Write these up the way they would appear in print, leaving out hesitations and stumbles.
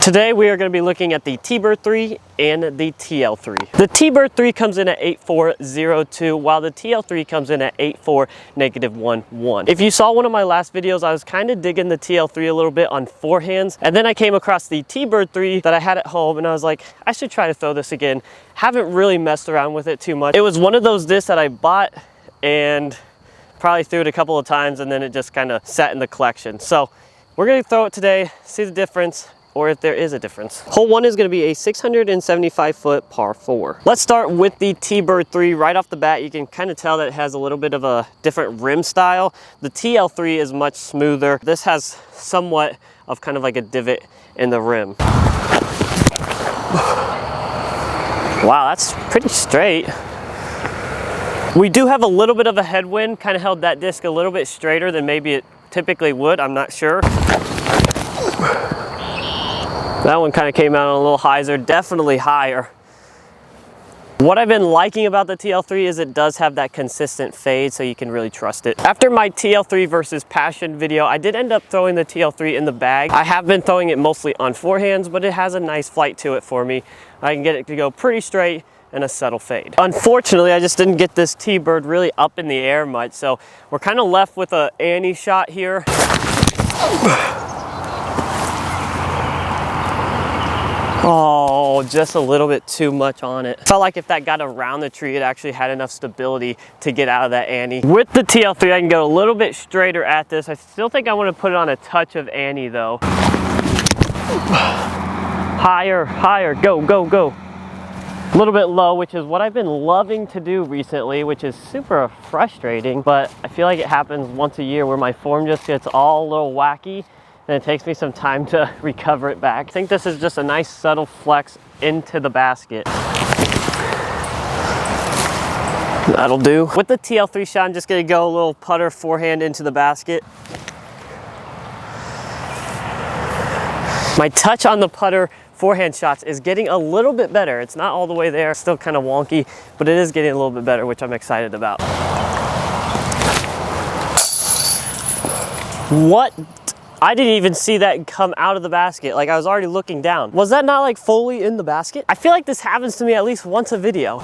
Today we are going to be looking at the Teebird3 and the TL3. The Teebird3 comes in at 8402 while the TL3 comes in at 84-11. If you saw one of my last videos, I was kind of digging the TL3 a little bit on forehands, and then I came across the Teebird3 that I had at home and I was like, I should try to throw this again. Haven't really messed around with it too much. It was one of those discs that I bought and probably threw it a couple of times and then it just kind of sat in the collection. So we're going to throw it today, see the difference, or if there is a difference. Hole 1 is going to be a 675-foot par 4. Let's start with the Teebird3. Right off the bat, you can kind of tell that it has a little bit of a different rim style. The TL3 is much smoother. This has somewhat of kind of like a divot in the rim. Wow, that's pretty straight. We do have a little bit of a headwind, kind of held that disc a little bit straighter than maybe it typically would, I'm not sure. That one kind of came out a little hyzer, definitely higher. What I've been liking about the TL3 is it does have that consistent fade, so you can really trust it. After my TL3 versus Passion video, I did end up throwing the TL3 in the bag. I have been throwing it mostly on forehands, but it has a nice flight to it for me. I can get it to go pretty straight and a subtle fade. Unfortunately, I just didn't get this Teebird really up in the air much, so we're kind of left with a Annie shot here. Oh, just a little bit too much on it. Felt like if that got around the tree, it actually had enough stability to get out of that Annie. With the TL3, I can go a little bit straighter at this. I still think I want to put it on a touch of Annie though. Higher, higher, go, go, go. A little bit low, which is what I've been loving to do recently, which is super frustrating, but I feel like it happens once a year where my form just gets all a little wacky. And it takes me some time to recover it back. I think this is just a nice subtle flex into the basket. That'll do. With the TL3 shot, I'm just gonna go a little putter forehand into the basket. My touch on the putter forehand shots is getting a little bit better. It's not all the way there, still kind of wonky, but it is getting a little bit better, which I'm excited about. What? I didn't even see that come out of the basket. Like, I was already looking down. Was that not like fully in the basket? I feel like this happens to me at least once a video.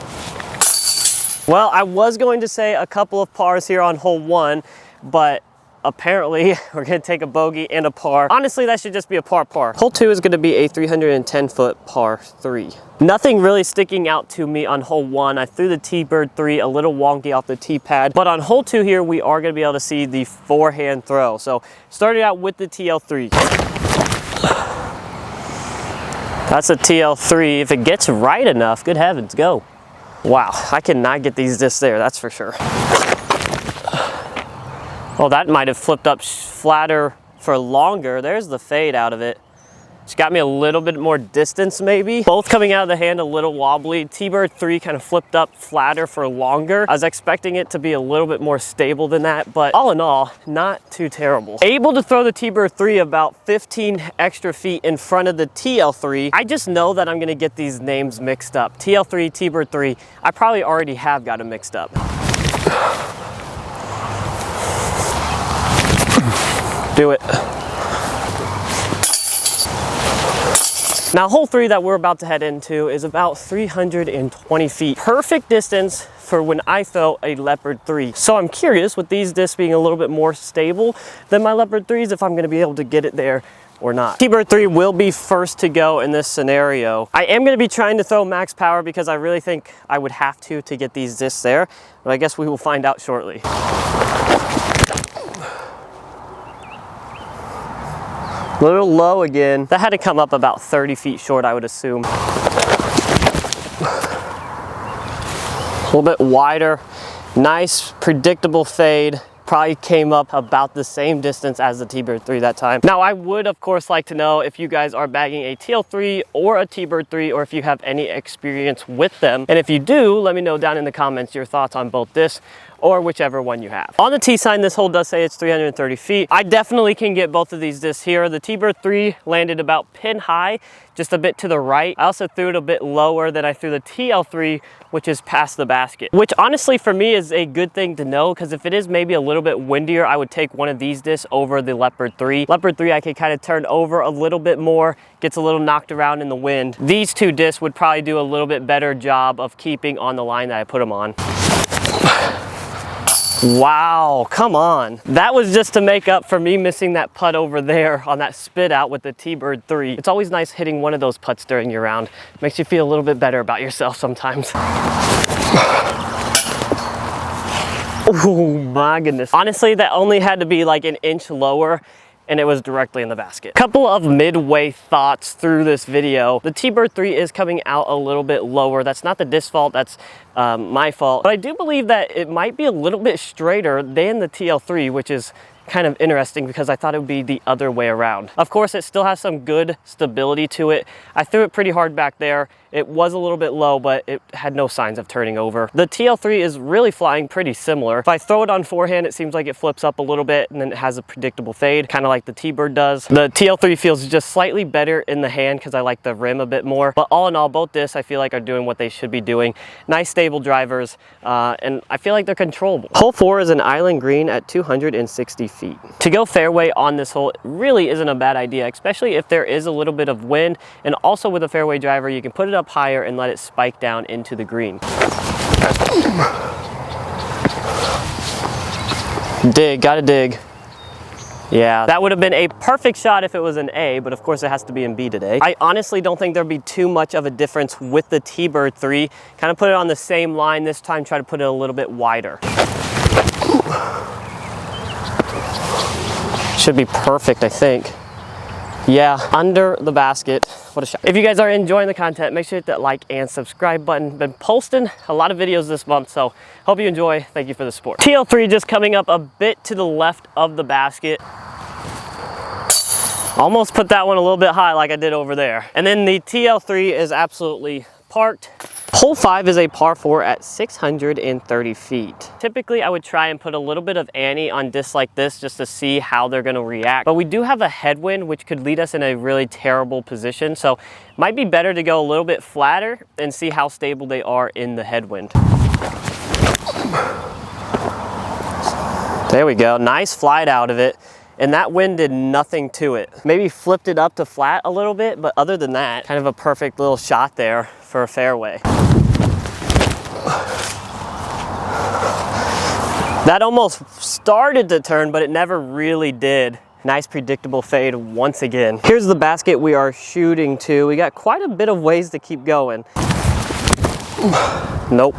Well, I was going to say a couple of pars here on hole 1, but apparently we're gonna take a bogey and a par. Honestly, that should just be a par. Hole 2 is gonna be a 310-foot par 3. Nothing really sticking out to me on hole 1. I threw the Teebird3 a little wonky off the tee pad, but on hole 2 here, we are gonna be able to see the forehand throw. So starting out with the TL3. That's a TL3. If it gets right enough, good heavens, go. Wow, I cannot get these discs there, that's for sure. Oh, that might have flipped up flatter for longer. There's the fade out of it. It's got me a little bit more distance maybe. Both coming out of the hand a little wobbly. Teebird3 kind of flipped up flatter for longer. I was expecting it to be a little bit more stable than that, but all in all, not too terrible. Able to throw the Teebird3 about 15 extra feet in front of the TL3. I just know that I'm gonna get these names mixed up. TL3, Teebird3, I probably already have got them mixed up. Do it. Now, hole 3 that we're about to head into is about 320 feet. Perfect distance for when I throw a Leopard 3. So I'm curious, with these discs being a little bit more stable than my Leopard 3s, if I'm gonna be able to get it there or not. Teebird3 will be first to go in this scenario. I am gonna be trying to throw max power because I really think I would have to get these discs there, but I guess we will find out shortly. A little low again. That had to come up about 30 feet short, I would assume. A little bit wider. Nice, predictable fade. Probably came up about the same distance as the Teebird3 that time. Now, I would, of course, like to know if you guys are bagging a TL3 or a Teebird3, or if you have any experience with them. And if you do, let me know down in the comments your thoughts on both this or whichever one you have. On the T sign, this hole does say it's 330 feet. I definitely can get both of these discs here. The Teebird3 landed about pin high, just a bit to the right. I also threw it a bit lower than I threw the TL3, which is past the basket, which honestly for me is a good thing to know, because if it is maybe a little bit windier, I would take one of these discs over the Leopard 3. Leopard 3 I could kind of turn over a little bit more, gets a little knocked around in the wind. These two discs would probably do a little bit better job of keeping on the line that I put them on. Wow, come on. That was just to make up for me missing that putt over there on that spit out with the Teebird3. It's always nice hitting one of those putts during your round. Makes you feel a little bit better about yourself sometimes. Oh my goodness. Honestly, that only had to be like an inch lower and it was directly in the basket. Couple of midway thoughts through this video. The Teebird3 is coming out a little bit lower. That's not the disc fault, that's my fault. But I do believe that it might be a little bit straighter than the TL3, which is kind of interesting because I thought it would be the other way around. Of course, it still has some good stability to it. I threw it pretty hard back there. It was a little bit low, but it had no signs of turning over. The TL3 is really flying pretty similar. If I throw it on forehand, it seems like it flips up a little bit and then it has a predictable fade, kind of like the Teebird does. The TL3 feels just slightly better in the hand because I like the rim a bit more. But all in all, both discs I feel like are doing what they should be doing. Nice stable drivers, and I feel like they're controllable. Hole 4 is an island green at 260 feet. To go fairway on this hole really isn't a bad idea, especially if there is a little bit of wind, and also with a fairway driver, you can put it up higher and let it spike down into the green. Dig, gotta dig. Yeah, that would have been a perfect shot if it was an A, but of course it has to be in B today. I honestly don't think there'd be too much of a difference with the Teebird3. Kind of put it on the same line this time, try to put it a little bit wider. Should be perfect, I think. Yeah, under the basket. What a shot. If you guys are enjoying the content, make sure to hit that like and subscribe button. Been posting a lot of videos this month, so hope you enjoy. Thank you for the support. TL3 just coming up a bit to the left of the basket. Almost put that one a little bit high like I did over there. And then the TL3 is absolutely parked. Hole 5 is a par 4 at 630 feet. Typically, I would try and put a little bit of ante on discs like this just to see how they're gonna react. But we do have a headwind, which could lead us in a really terrible position. So it might be better to go a little bit flatter and see how stable they are in the headwind. There we go, nice flight out of it. And that wind did nothing to it. Maybe flipped it up to flat a little bit, but other than that, kind of a perfect little shot there for a fairway. That almost started to turn, but it never really did. Nice predictable fade once again. Here's the basket we are shooting to. We got quite a bit of ways to keep going. Nope.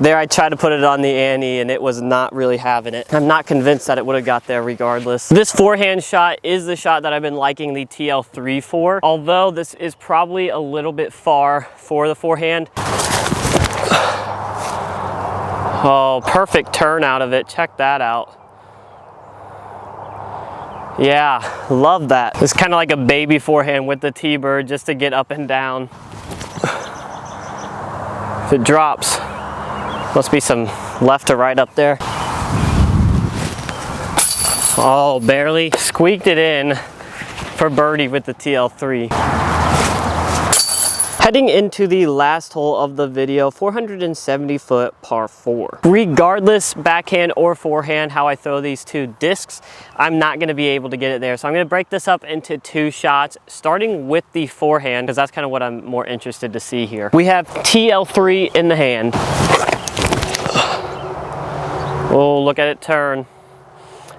There I tried to put it on the ante and it was not really having it. I'm not convinced that it would have got there regardless. This forehand shot is the shot that I've been liking the TL3 for, although this is probably a little bit far for the forehand. Oh, perfect turn out of it. Check that out. Yeah, love that. It's kind of like a baby forehand with the Teebird just to get up and down. If it drops, must be some left to right up there. Oh, barely squeaked it in for birdie with the TL3. Heading into the last hole of the video, 470 foot par 4. Regardless, backhand or forehand, how I throw these two discs, I'm not gonna be able to get it there. So I'm gonna break this up into two shots, starting with the forehand, because that's kind of what I'm more interested to see here. We have TL3 in the hand. Oh, look at it turn.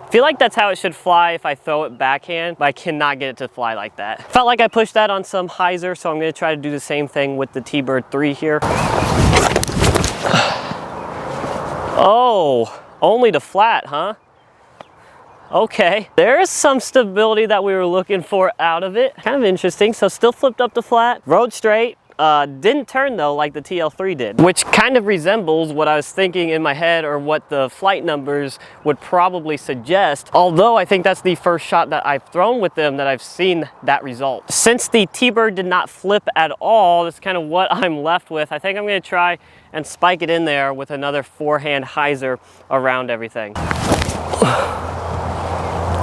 I feel like that's how it should fly if I throw it backhand, but I cannot get it to fly like that. Felt like I pushed that on some hyzer, so I'm gonna try to do the same thing with the Teebird3 here. Oh, only to flat, huh? Okay, there's some stability that we were looking for out of it. Kind of interesting, so still flipped up to flat, rode straight. didn't turn though like the TL3 did, which kind of resembles what I was thinking in my head or what the flight numbers would probably suggest, although I think that's the first shot that I've thrown with them that I've seen that result. Since the T-Bird did not flip at all, that's kind of what I'm left with. I think I'm going to try and spike it in there with another forehand hyzer around everything.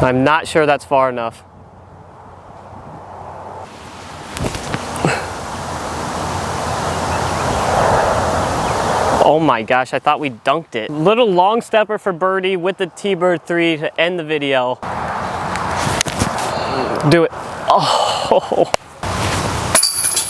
I'm not sure that's far enough. Oh my gosh, I thought we dunked it. Little long stepper for birdie with the Teebird3 to end the video. Do it. Oh.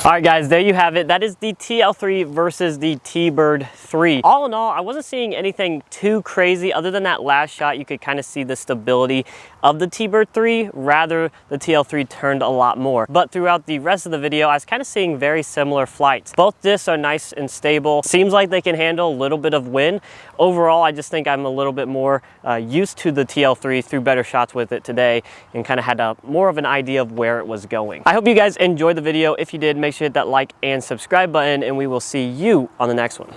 All right guys, there you have it. That is the TL3 versus the Teebird3. All in all, I wasn't seeing anything too crazy other than that last shot. You could kind of see the stability of the Teebird3, rather the TL3 turned a lot more. But throughout the rest of the video, I was kind of seeing very similar flights. Both discs are nice and stable. Seems like they can handle a little bit of wind. Overall, I just think I'm a little bit more used to the TL3, threw better shots with it today and kind of had more of an idea of where it was going. I hope you guys enjoyed the video. If you did, make sure to hit that like and subscribe button, and we will see you on the next one.